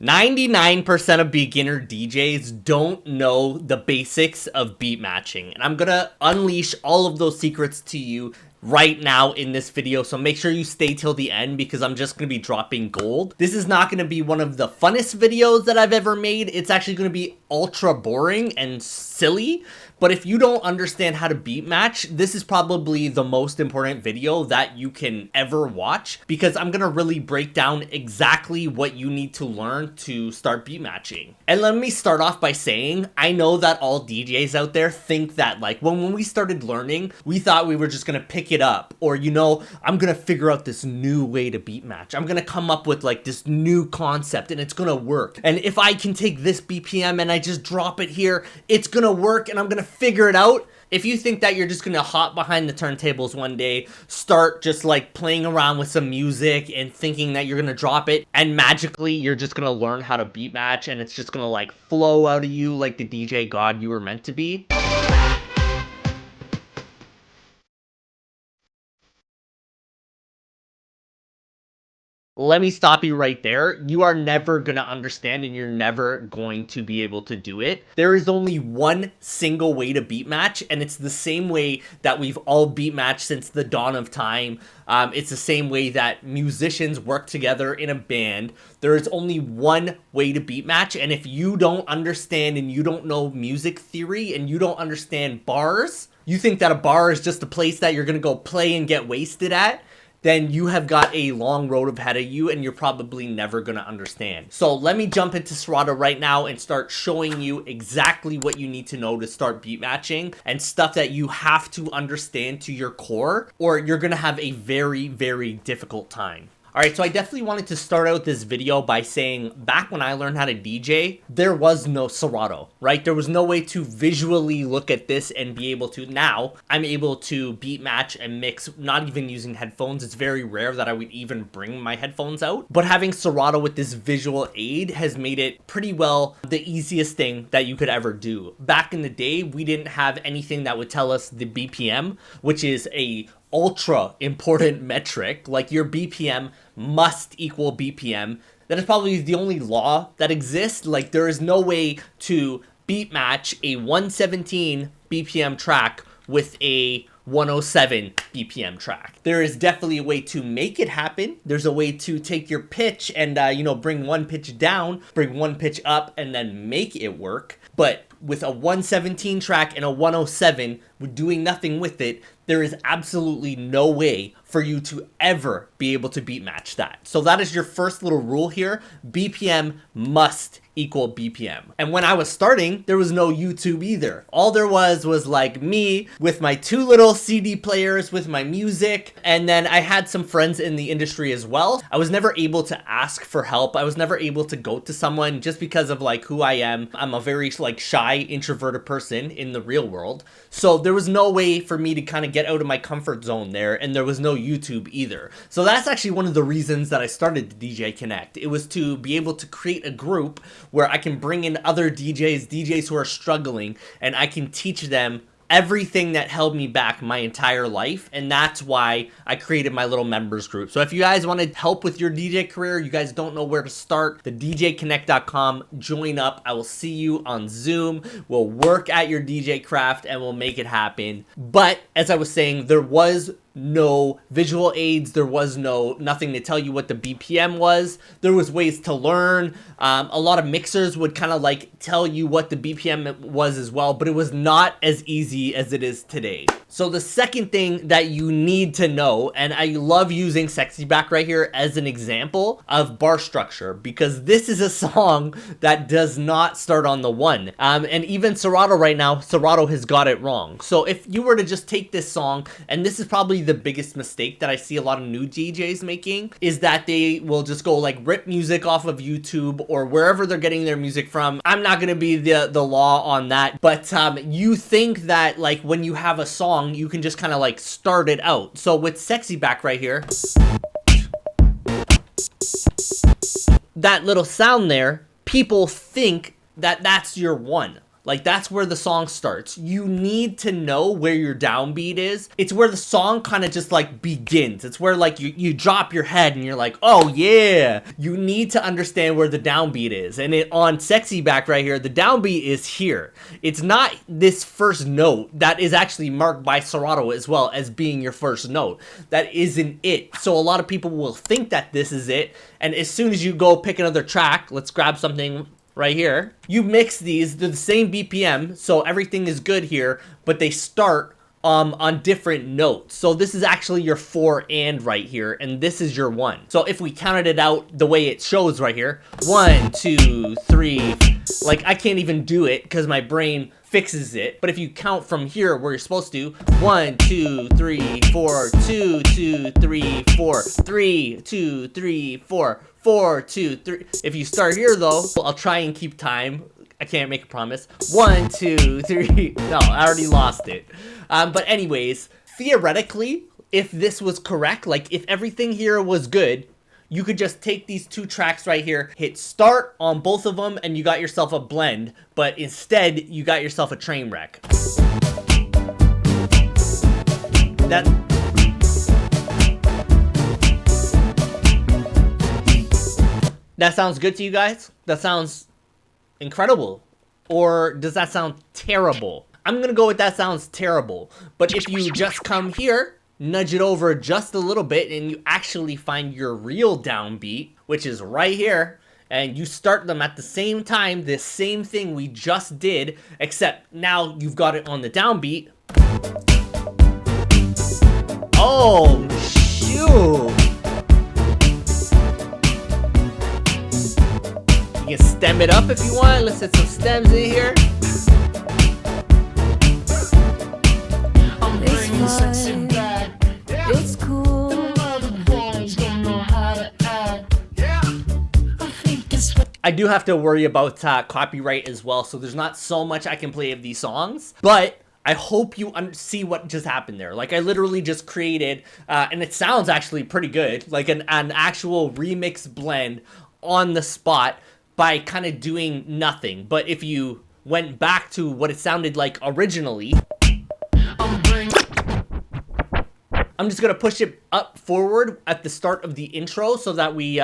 99% of beginner DJs don't know the basics of beat matching, and I'm gonna unleash all of those secrets to you right now in this video, so make sure you stay till the end because I'm just gonna be dropping gold. This is not gonna be one of the funnest videos that I've ever made. It's actually gonna be ultra boring and silly, but if you don't understand how to beat match, this is probably the most important video that you can ever watch, because I'm gonna really break down exactly what you need to learn to start beat matching. And let me start off by saying, I know that all DJs out there think that like when we started learning, we thought we were just gonna pick it up, or you know, I'm gonna figure out this new way to beat match. I'm gonna come up with like this new concept and it's gonna work. And if I can take this BPM and I just drop it here, it's gonna work and I'm gonna figure it out. If you think that you're just gonna hop behind the turntables one day, start just like playing around with some music and thinking that you're gonna drop it and magically you're just gonna learn how to beat match and it's just gonna like flow out of you like the DJ god you were meant to be, let me stop you right there. You are never gonna understand and you're never going to be able to do it. There is only one single way to beat match, and it's the same way that we've all beat matched since the dawn of time. It's the same way that musicians work together in a band. There is only one way to beat match, and if you don't understand and you don't know music theory and you don't understand bars, you think that a bar is just a place that you're gonna go play and get wasted at, then you have got a long road ahead of you and you're probably never going to understand. So let me jump into Serato right now and start showing you exactly what you need to know to start beat matching and stuff that you have to understand to your core, or you're going to have a very, very difficult time. Alright, so I definitely wanted to start out this video by saying back when I learned how to DJ, there was no Serato, right? There was no way to visually look at this and be able to. Now, I'm able to beat match and mix, not even using headphones. It's very rare that I would even bring my headphones out. But having Serato with this visual aid has made it pretty well the easiest thing that you could ever do. Back in the day, we didn't have anything that would tell us the BPM, which is a ultra important metric. Like your BPM must equal BPM. That is probably the only law that exists. Like there is no way to beat match a 117 BPM track with a 107 BPM track. There is definitely a way to make it happen. There's a way to take your pitch and you know, bring one pitch down, bring one pitch up, and then make it work. But with a 117 track and a 107, with doing nothing with it, there is absolutely no way for you to ever be able to beat match that. So that is your first little rule here. BPM must equal BPM. And when I was starting, there was no YouTube either. All there was like me with my two little CD players with my music, and then I had some friends in the industry as well. I was never able to ask for help. I was never able to go to someone just because of like who I am. I'm a very like shy, introverted person in the real world. So there was no way for me to kind of get out of my comfort zone there, and there was no YouTube either. So that's actually one of the reasons that I started the DJ Connect. It was to be able to create a group where I can bring in other DJs who are struggling, and I can teach them everything that held me back my entire life. And that's why I created my little members group. So if you guys want to help with your DJ career, you guys don't know where to start, the djconnect.com, join up. I will see you on Zoom. We'll work at your DJ craft and we'll make it happen. But as I was saying, there was no visual aids. There was nothing to tell you what the BPM was. There was ways to learn. A lot of mixers would kind of like tell you what the BPM was as well, but it was not as easy as it is today. So the second thing that you need to know, and I love using Sexy Back right here as an example of bar structure, because this is a song that does not start on the one. And even Serato right now, Serato has got it wrong. So if you were to just take this song, and this is probably the biggest mistake that I see a lot of new DJs making, is that they will just go like rip music off of YouTube or wherever they're getting their music from. I'm not going to be the law on that, but you think that like when you have a song, you can just kind of like start it out. So with Sexy Back right here, that little sound there, people think that that's your one. Like, that's where the song starts. You need to know where your downbeat is. It's where the song kind of just like begins. It's where like you drop your head and you're like, oh yeah. You need to understand where the downbeat is. And on Sexy Back right here, the downbeat is here. It's not this first note that is actually marked by Serato as well as being your first note. That isn't it. So a lot of people will think that this is it. And as soon as you go pick another track, let's grab something right here. You mix these, they're the same BPM, so everything is good here, but they start on different notes. So this is actually your 4 and right here, and this is your 1. So if we counted it out the way it shows right here, 1, 2, 3, like I can't even do it because my brain fixes it. But if you count from here where you're supposed to, 1, 2, 3, 4, 2, 2, 3, 4, 3, 2, 3, 4, 4, 2, 3. If you start here though, I'll try and keep time. I can't make a promise. 1, 2, 3. No, I already lost it. But anyways, theoretically, if this was correct, like if everything here was good, you could just take these 2 tracks right here, hit start on both of them, and you got yourself a blend. But instead, you got yourself a train wreck. That sounds good to you guys? That sounds incredible. Or does that sound terrible? I'm gonna go with that sounds terrible. But if you just come here, nudge it over just a little bit, and you actually find your real downbeat, which is right here, and you start them at the same time, the same thing we just did, except now you've got it on the downbeat. Oh, shoot. You can stem it up if you want. Let's hit some stems in here. I'm bringing sexy back. It's cool. The other boys don't know how to act. Yeah. I do have to worry about copyright as well, so there's not so much I can play of these songs. But I hope you see what just happened there. Like I literally just created, and it sounds actually pretty good, like an actual remix blend on the spot by kind of doing nothing. But if you went back to what it sounded like originally, I'm just gonna push it up forward at the start of the intro so that we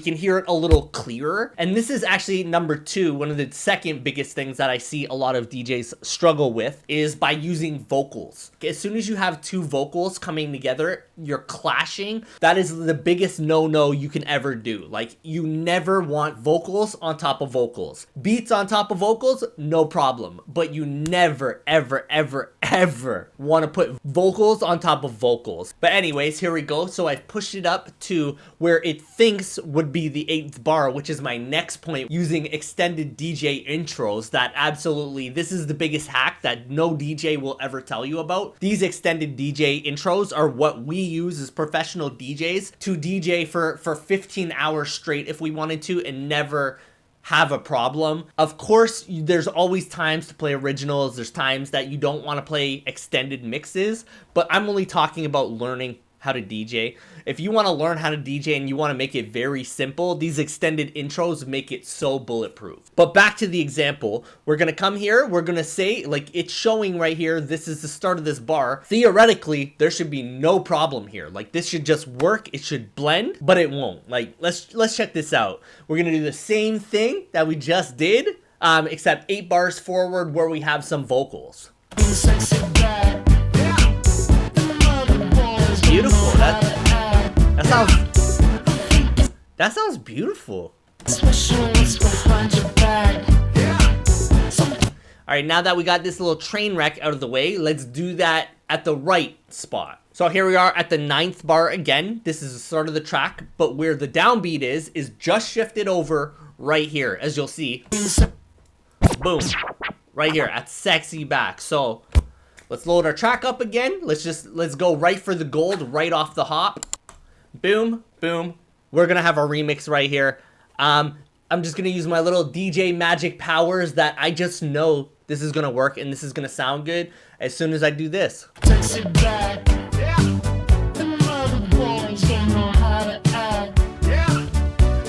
can hear it a little clearer. And this is actually number 2. One of the second biggest things that I see a lot of DJs struggle with is by using vocals. As soon as you have 2 vocals coming together, you're clashing. That is the biggest no-no you can ever do. Like, you never want vocals on top of vocals. Beats on top of vocals, no problem. But you never, ever, ever, ever want to put vocals on top of vocals. But anyways, here we go. So I've pushed it up to where it thinks would be the 8th bar, which is my next point, using extended DJ intros. That absolutely, this is the biggest hack that no DJ will ever tell you about. These extended DJ intros are what we use as professional DJs to DJ for 15 hours straight if we wanted to and never have a problem. Of course, there's always times to play originals. There's times that you don't want to play extended mixes, but I'm only talking about learning how to DJ. If you want to learn how to DJ and you want to make it very simple, these extended intros make it so bulletproof. But back to the example, we're going to come here, we're going to say, like it's showing right here, this is the start of this bar. Theoretically, there should be no problem here. Like this should just work, it should blend, but it won't. Like let's check this out. We're going to do the same thing that we just did, except 8 bars forward where we have some vocals. Beautiful. That sounds beautiful. Alright, now that we got this little train wreck out of the way, let's do that at the right spot. So here we are at the 9th bar again. This is the start of the track, but where the downbeat is just shifted over right here, as you'll see. Boom. Right here at Sexy Back. So let's load our track up again. Let's go right for the gold right off the hop. Boom, boom. We're gonna have our remix right here. I'm just gonna use my little DJ magic powers that I just know this is gonna work and this is gonna sound good as soon as I do this. Sexy back. Yeah. The mother boys don't know how to act. Yeah.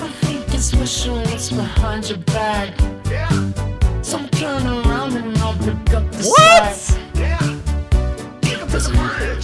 I think it's wishing what's behind your back. Yeah. So turn around. What?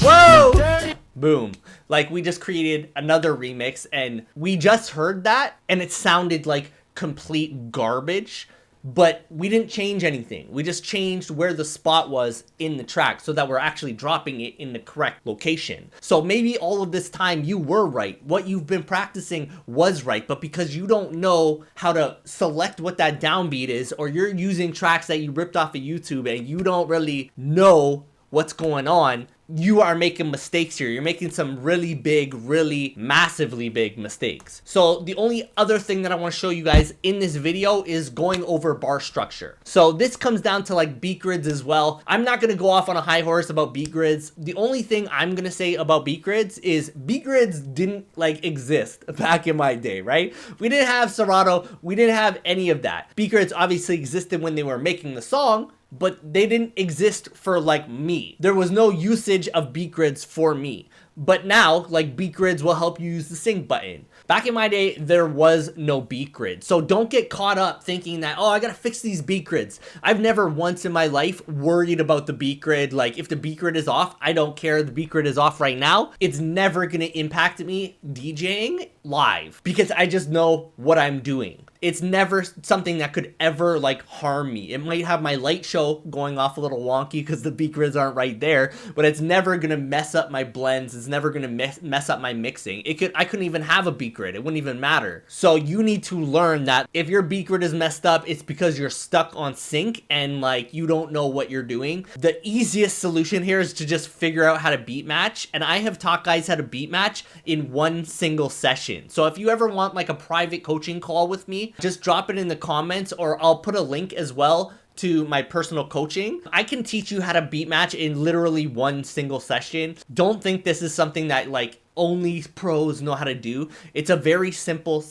Whoa! Boom. Like, we just created another remix, and we just heard that, and it sounded like complete garbage, but we didn't change anything. We just changed where the spot was in the track so that we're actually dropping it in the correct location. So maybe all of this time you were right. What you've been practicing was right, but because you don't know how to select what that downbeat is, or you're using tracks that you ripped off of YouTube and you don't really know what's going on, you are making mistakes here. You're making some really big, really massively big mistakes. So the only other thing that I want to show you guys in this video is going over bar structure. So this comes down to like Beatgrids as well. I'm not going to go off on a high horse about Beatgrids. The only thing I'm going to say about Beatgrids is Beatgrids didn't like exist back in my day, right? We didn't have Serato. We didn't have any of that. Beatgrids obviously existed when they were making the song, but they didn't exist for like me. There was no usage of Beatgrids for me. But now, like, Beatgrids will help you use the sync button. Back in my day, there was no Beatgrid. So don't get caught up thinking that, oh, I gotta fix these Beatgrids. I've never once in my life worried about the Beatgrid. Like, if the Beatgrid is off, I don't care. The Beatgrid is off right now. It's never gonna impact me DJing live because I just know what I'm doing. It's never something that could ever like harm me. It might have my light show going off a little wonky because the Beatgrids aren't right there, but it's never gonna mess up my blends. It's never gonna mess up my mixing. I couldn't even have a Beatgrid. It wouldn't even matter. So you need to learn that if your Beatgrid is messed up, it's because you're stuck on sync and like you don't know what you're doing. The easiest solution here is to just figure out how to beat match, and I have taught guys how to beat match in one single session. So if you ever want like a private coaching call with me, just drop it in the comments, or I'll put a link as well to my personal coaching. I can teach you how to beat match in literally one single session. Don't think this is something that like only pros know how to do. It's a very simple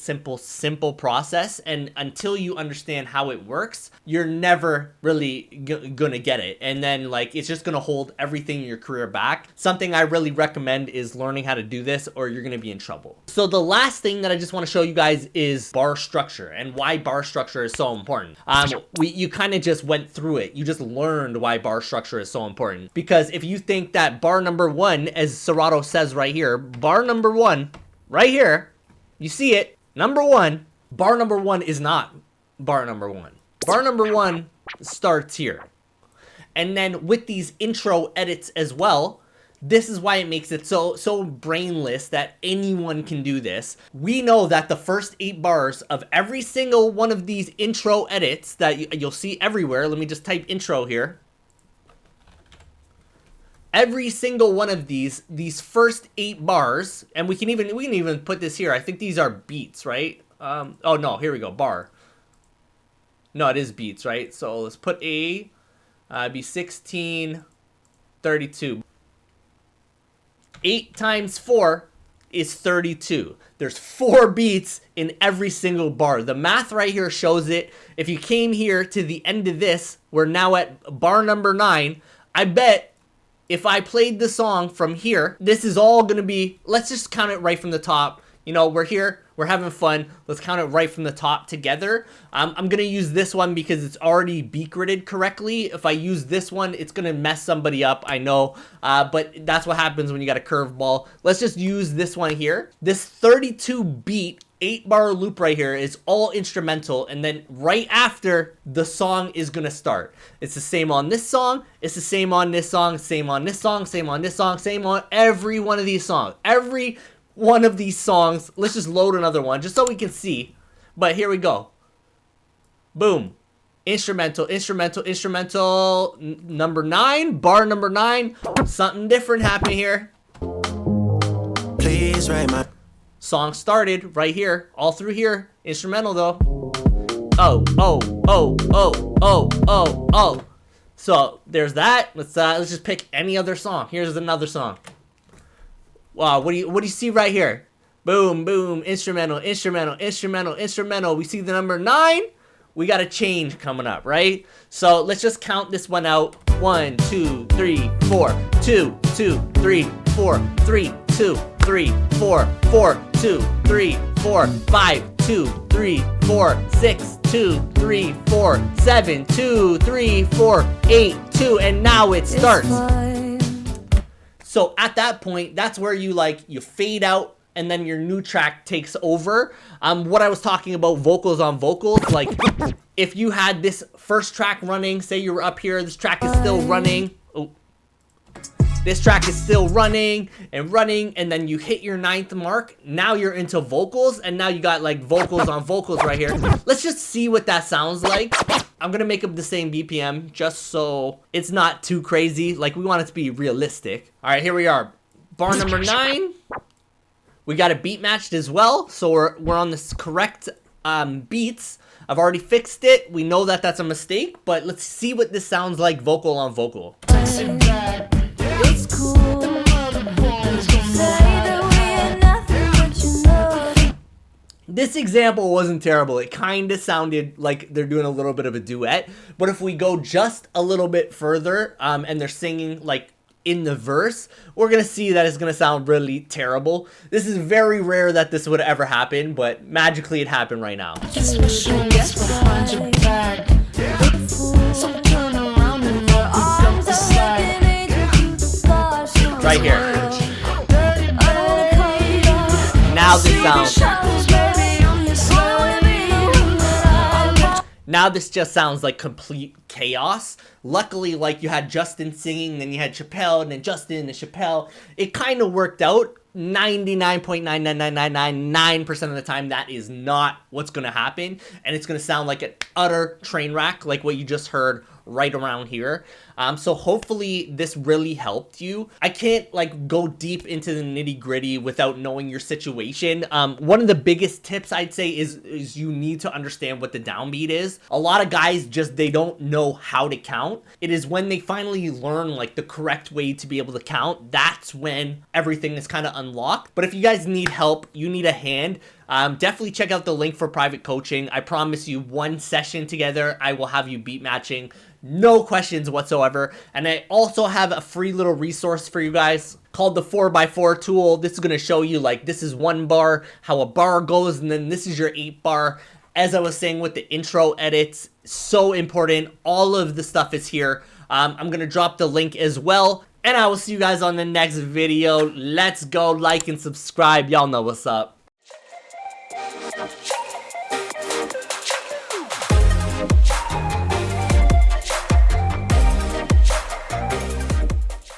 process, and until you understand how it works, you're never really gonna get it, and then like it's just gonna hold everything in your career back. Something I really recommend is learning how to do this, or you're gonna be in trouble. So the last thing that I just want to show you guys is bar structure and why bar structure is so important. You kind of just went through it. You just learned why bar structure is so important, because if you think that bar number one, as Serato says right here, bar number one, right here, you see it, number one, bar number one is not bar number one. Bar number one starts here. And then with these intro edits as well, this is why it makes it so brainless that anyone can do this. We know that the first 8 bars of every single one of these intro edits that you'll see everywhere, let me just type intro here. Every single one of these first 8 bars, and we can even put this here. I think these are beats, right? Oh no, here we go, bar. No, it is beats, right? So let's put be 16, 32. 8 times 4 is 32. There's 4 beats in every single bar. The math right here shows it. If you came here to the end of this, we're now at bar number 9. I bet if I played the song from here, this is all gonna be, let's just count it right from the top. You know, we're here, we're having fun. Let's count it right from the top together. I'm gonna use this one because it's already Beatgridded correctly. If I use this one, it's gonna mess somebody up, I know. But that's what happens when you got a curveball. Let's just use this one here. This 32 beat 8-bar loop right here is all instrumental, and then right after the song is gonna start. It's the same on this song, it's the same on this song, same on this song, same on this song, same on every one of these songs. Every one of these songs. Let's just load another one just so we can see. But here we go. Boom. Instrumental, instrumental, instrumental. Number 9, bar number 9. Something different happened here. Please write my song started right here, all through here. Instrumental though. Oh, oh, oh, oh, oh, oh, oh. So there's that. Let's just pick any other song. Here's another song. Wow, what do you see right here? Boom, boom, instrumental, instrumental, instrumental, instrumental. We see the number 9. We got a change coming up, right? So let's just count this one out. 1, 2, 3, 4, 2, 2, 3, 4, 3, 2, 3, 4, 4, 2, 3, 4, 5, 2, 3, 4, 6, 2, 3, 4, 7, 2, 3, 4, 8, 2, and now it starts. So at that point, that's where you fade out and then your new track takes over. What I was talking about, vocals on vocals, like if you had this first track running, say you were up here, this track is still running. Oh, this track is still running, and then you hit your 9th mark. Now you're into vocals, and now you got like vocals on vocals right here. Let's just see what that sounds like. I'm gonna make up the same BPM just so it's not too crazy. Like, we want it to be realistic. All right, here we are. Bar number 9. We got it beat matched as well, so we're on this correct beats. I've already fixed it. We know that that's a mistake, but let's see what this sounds like vocal on vocal. It's cool. This example wasn't terrible. It kind of sounded like they're doing a little bit of a duet, but if we go just a little bit further and they're singing like in the verse, we're gonna see that it's gonna sound really terrible. This is very rare that this would ever happen, but magically it happened right now. Right here. Now this sounds. Now this just sounds like complete chaos. Luckily, like, you had Justin singing, then you had Chappelle, and then Justin and Chappelle. It kind of worked out. 99.99999% of the time, that is not what's going to happen. And it's going to sound like an utter train wreck, like what you just heard right around here. So hopefully this really helped you. I can't like go deep into the nitty gritty without knowing your situation. One of the biggest tips I'd say is you need to understand what the downbeat is. A lot of guys they don't know how to count. It is when they finally learn like the correct way to be able to count, that's when everything is kind of unlocked. But if you guys need help, you need a hand, definitely check out the link for private coaching. I promise you, one session together, I will have you beat matching. No questions whatsoever. And I also have a free little resource for you guys called the 4x4 tool. This is going to show you like this is 1 bar, how a bar goes, and then this is your 8 bar. As I was saying with the intro edits, so important. All of the stuff is here. I'm going to drop the link as well. And I will see you guys on the next video. Let's go, like and subscribe. Y'all know what's up.